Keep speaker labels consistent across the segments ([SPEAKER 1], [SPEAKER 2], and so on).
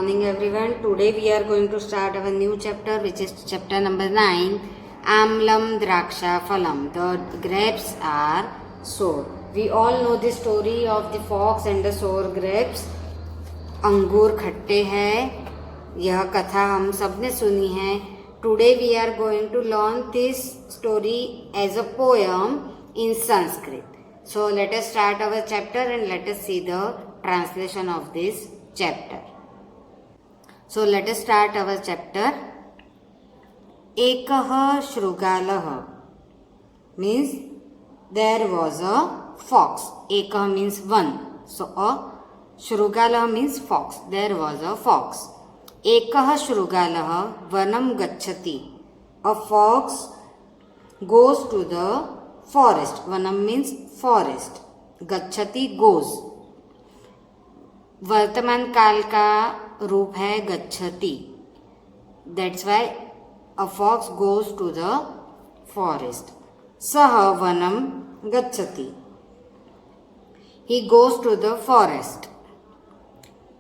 [SPEAKER 1] morning everyone. Today we are going to start our new chapter, which is chapter number 9. Amlam Draksha Phalam. The grapes are sour. We all know the story of the fox and the sour grapes. अंगूर खट्टे हैं. यह कथा हम सब ने सुनी है. Today we are going to learn this story as a poem in Sanskrit. So let us start our chapter and let us see the translation of this chapter. So let us start our chapter. Ekah Shrugalah means there was a fox. Ekah means one. So a Shrugalah means fox. There was a fox. Ekah Shrugalah Vanam Gacchati. A fox goes to the forest. Vanam means forest. Gacchati goes. वर्तमान काल का रूप है गच्छति. That's why a fox goes to the forest. सह वनम गच्छति. He goes to the forest.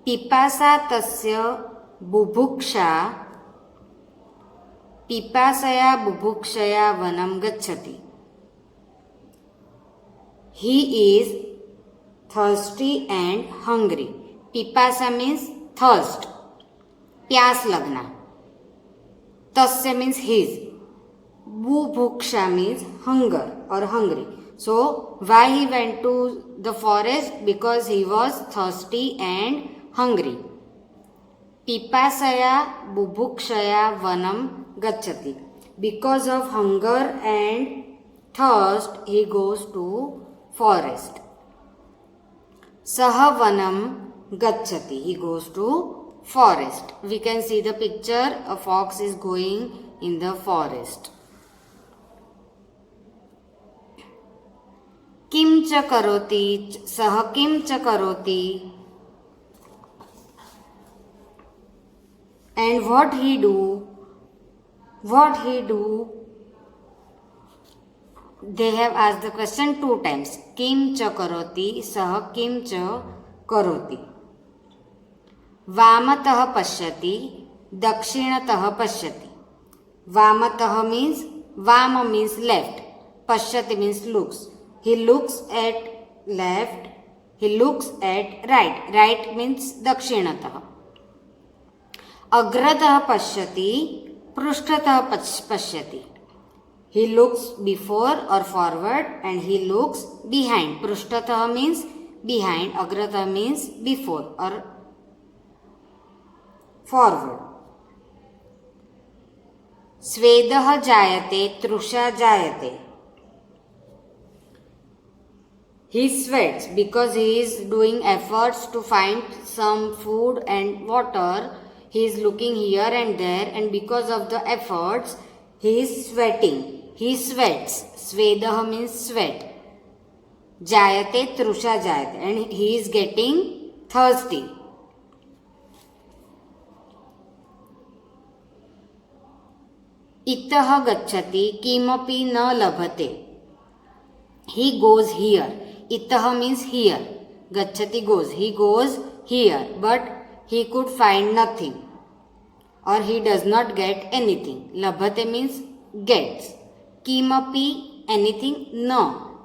[SPEAKER 1] पिपासा तस्य बुभुक्षा. पिपासया बुभुक्षया वनम गच्छति. He is thirsty and hungry. Pipasa means thirst. प्यास लगना. तस्य means his. Bubhuksha means hunger or hungry. So why he went to the forest? Because he was thirsty and hungry. Pipasaya bubhukshaya vanam gacchati. Because of hunger and thirst he goes to forest. Saha vanam gacchati. He goes to forest. We can see the picture. A fox is going in the forest. Kim cha karoti. Saha kim cha karoti. And what he do? What he do? They have asked the question 2 times. Kim cha karoti, sah kim cha karoti. Vamatah pashyati, dakshinatah pashyati. Vamatah means, vama means left. Pashyati means looks. He looks at left. He looks at right. Right means dakshinatah. Agratah pashyati, prushtatah pashyati. He looks before or forward and he looks behind. Prushtatah means behind. Agratah means before or forward. Svedah jayate, trusha jayate. He sweats because he is doing efforts to find some food and water. He is looking here and there, and because of the efforts he is sweating. He sweats. Svedah means sweat. Jayate, trusha jayate. And he is getting thirsty. Itah gacchati, kimapi na labhate. He goes here. Itah means here. Gacchati goes. He goes here. But he could find nothing. Or he does not get anything. Labhate means gets. Kimapi, anything, no.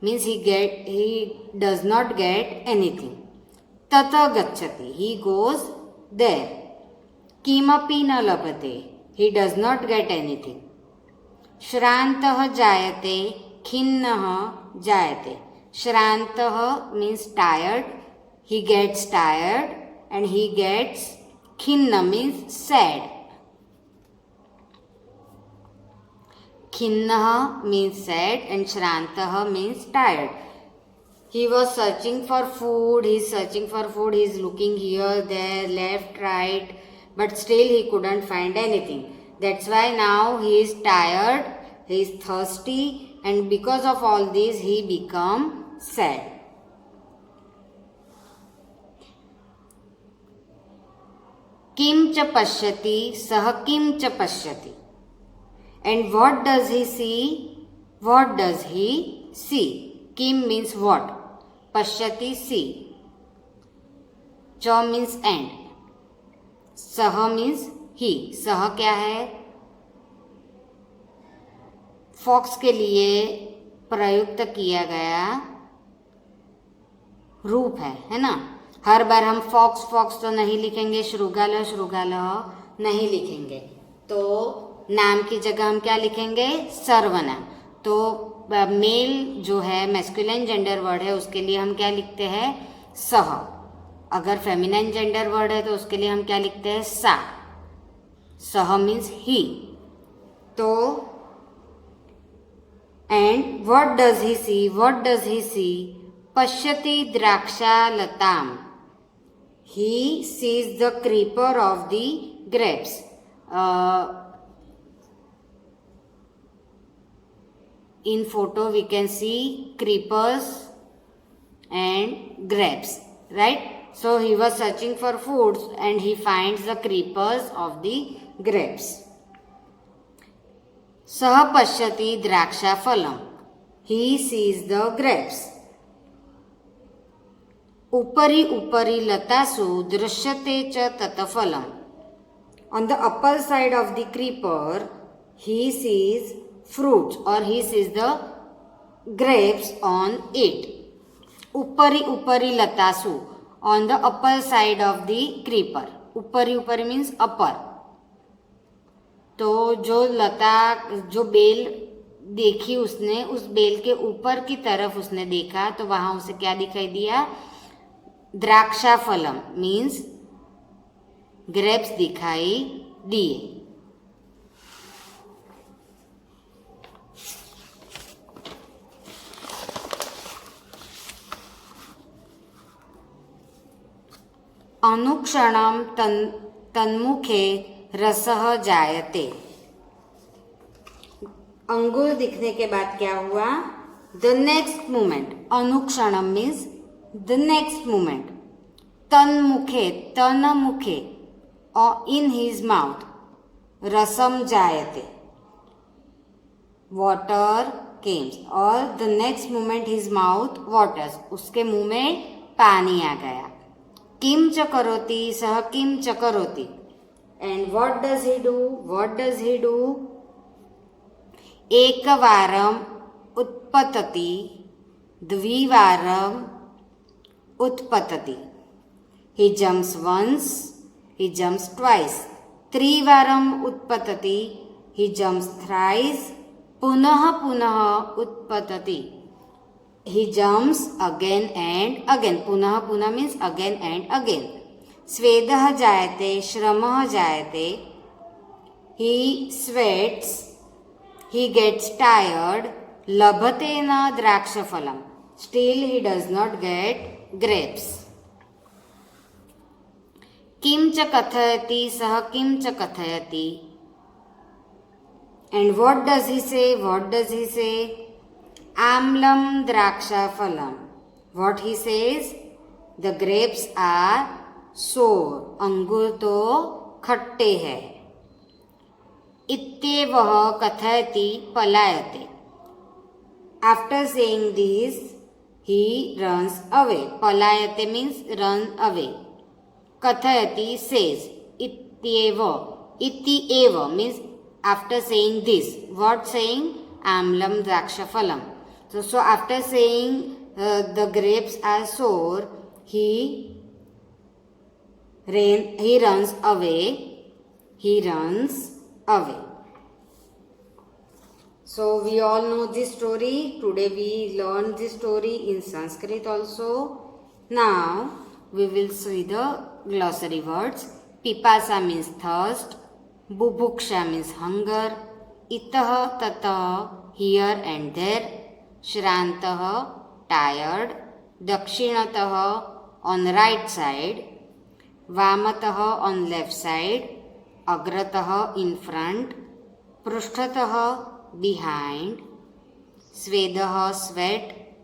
[SPEAKER 1] Means he does not get anything. Tata gacchati, he goes there. Kimapi na labhate, he does not get anything. Shrantah jayate, khinnah jayate. Shrantah means tired. He gets tired and he gets khinna means sad. Khinnah means sad and Shrantah means tired. He was searching for food. He is searching for food. He is looking here, there, left, right. But still he couldn't find anything. That's why now he is tired. He is thirsty. And because of all this he become sad. Kim cha pashyati, sah kim cha pashyati. And what does he see? What does he see? Kim means what? Pashyati see. Cha means and. सह means ही, सह क्या है, fox के लिए प्रयुक्त किया गया रूप है ना। हर बार हम फॉक्स फॉक्स तो नहीं लिखेंगे, श्रुगाल श्रुगाल नहीं लिखेंगे, तो नाम की जगह हम क्या लिखेंगे, सर्वनाम। तो मेल जो है मैस्कुलिन जेंडर वर्ड है उसके लिए हम क्या लिखते हैं, सह। अगर फेमिनाइन जेंडर वर्ड है तो उसके लिए हम क्या लिखते हैं, सा। सह मीन्स ही। तो and what does he see, what does he see, पश्यति द्राक्षालताम, he sees the creeper of the grapes. In photo we can see creepers and grapes, right? So he was searching for foods and he finds the creepers of the grapes. Sah pashyati draksha phalam, he sees the grapes. उपरि उपरि लतासु दृश्यते च ततफलम, on the upper side of the creeper he sees fruits or he sees the grapes on it. उपरि उपरि लतासु, on the upper side of the creeper. उपरि उपरि means upper. तो जो लता, जो बेल देखी उसने, उस बेल के ऊपर की तरफ उसने देखा तो वहां उसे क्या दिखाई दिया, द्राक्षा फलम मीन्स ग्रेप्स दिखाई दिए। अनुक्षणम तन्मुखे रसः जायते, अंगूर दिखने के बाद क्या हुआ, द नेक्स्ट मोमेंट, अनुक्षणम मीन्स the next moment, तन्मुखे, तनमुखे, or in his mouth, rasam jayate, water came, और the next moment his mouth waters, उसके मुंह में पानी आ गया। किम च करोति, सह किम च करोति, and what does he do, what does he do, एकवारम उत्पतति, द्विवारम उत्पतति, he jumps once, he jumps twice, त्रिवारम उत्पतति, he jumps thrice, पुनः पुनः उत्पतति, he jumps again and again, पुनः पुनः means again and again, स्वेदः जायते, श्रमः जायते, he sweats, he gets tired, लभते न द्राक्षफलम, still he does not get grapes. किम च कथयति, सह किम च कथयति, and what does he say, what does he say, आम्लम द्राक्षा फलम, what he says, the grapes are sour, अंगूर तो खट्टे हैं। इत्येवः कथयति पलायते, after saying this he runs away, palayate means run away, kathayati says, ityeva, iti-eva means after saying this, what saying, amlam drakshaphalam, so after saying the grapes are sour, he runs away, he runs away. So we all know this story. Today we learned this story in Sanskrit also. Now we will see the glossary words. Pipasa means thirst. Bubhuksha means hunger. Itah tatah here and there. Shrantah tired. Dakshinatah on right side. Vamatah on left side. Agratah in front. Prushthatah behind, Svedah sweat,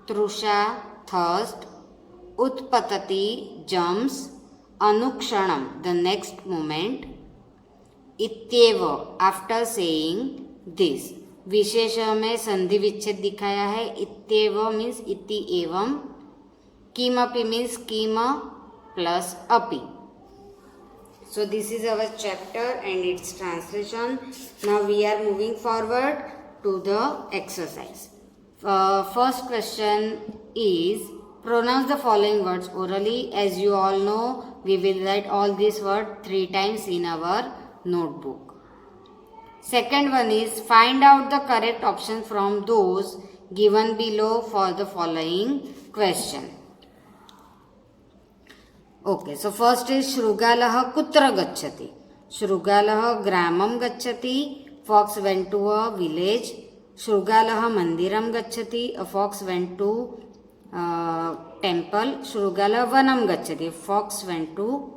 [SPEAKER 1] Trusha thirst, Utpatati jumps, Anukshanam the next moment, Ityeva after saying this. विशेष में संधि विच्छेद दिखाया है। इत्येव means इति एवं, किमपि means किम plus अपि। So this is our chapter and its translation. Now we are moving forward to the exercise. First question is pronounce the following words orally. As you all know, we will write all these words 3 times in our notebook. Second one is find out the correct option from those given below for the following question. Okay, so first is Shrugalah kutra gacchati. Shrugalah gramam gacchati. Fox went to a village. Shrugalah mandiram gacchati. A fox went to temple. Shrugalah vanam gacchati. Fox went to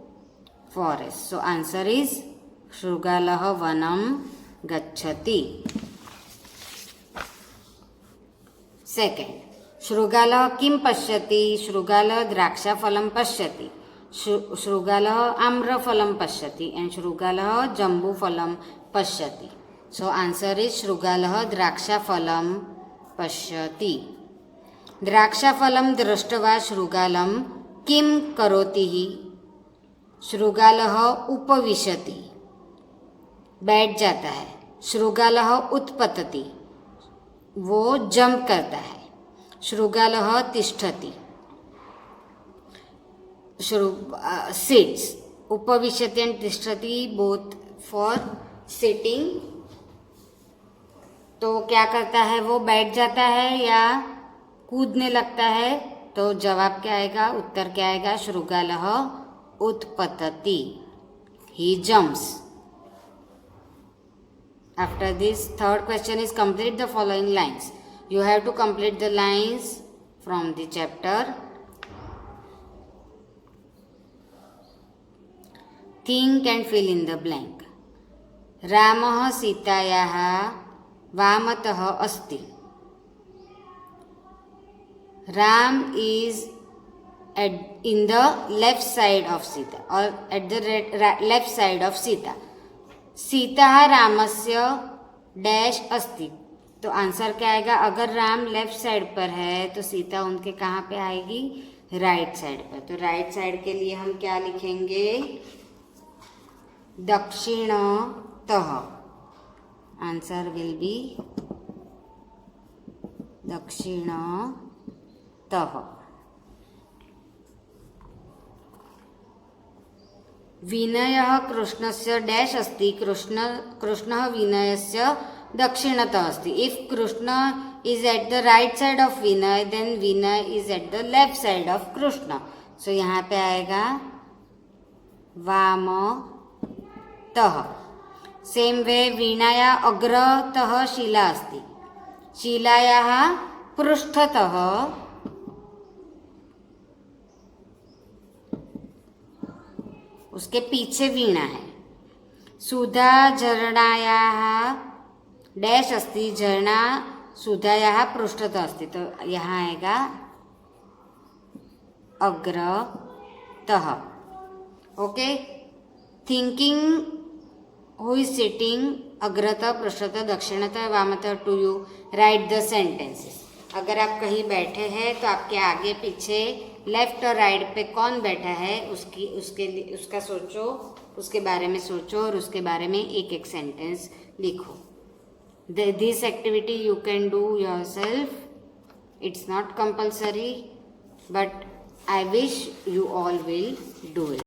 [SPEAKER 1] forest. So answer is Shrugalah vanam gacchati. Second, Shrugalah kim pashyati. Shrugalah draksha phalam pashyati. Shrugalah amra phalam pashyati and Shrugalah jambu phalam pashyati. So answer is Shrugalah draksha phalam pashyati. Draksha phalam drashtva Shrugalam kim karotihi. Shrugalah upavishati. बैठ जाता है. श्रुगालह उत्पतति. वो jump करता है. श्रुगालह तिष्ठति. Seats. उपविशति and तिष्ठति both for sitting. तो क्या करता है वो बैठ जाता है या कूदने लगता है. तो जवाब क्या आएगा उत्तर क्या आएगा श्रुगालह उत्पतति. He jumps. After this, third question is complete the following lines. You have to complete the lines from the chapter. Think and fill in the blank. Ramah Sitayaha Vamatah Asti. Ram is in the left side of Sita or at the left side of Sita. Sita रामस्य dash अस्ति. तो answer क्या आएगा अगर Ram left side पर है तो सीता उनके कहाँ पे आएगी राइट साइड पर. तो राइट साइड के लिए हम क्या लिखेंगे दक्षिणतः. आंसर विल बी दक्षिणतः. विनयः कृष्णस्य डैश अस्ति. कृष्णः विनयस्य दक्षिणतः अस्ति. If Krishna is at the right side of Vinay then Vinay is at the left side of Krishna. So यहाँ पे आएगा वामतः. सेम वे वीणाया अग्रतः शिला अस्ति. शिलायाः पृष्ठतः उसके पीछे वीणा है. सुधा झरणायाः डैश अस्ति. झरना सुधायाः पृष्ठतः अस्ति. तो यहाँ आएगा अग्रतः. Okay. Thinking who is sitting अग्रतः पृष्ठतः दक्षिणतः वामतः to you write the sentences. अगर आप कहीं बैठे हैं तो आपके आगे पीछे लेफ्ट और राइट पे कौन बैठा है उसका सोचो, उसके बारे में सोचो और उसके बारे में एक एक सेंटेंस लिखो. This activity you can do yourself. It's not compulsory but I wish you all will do it.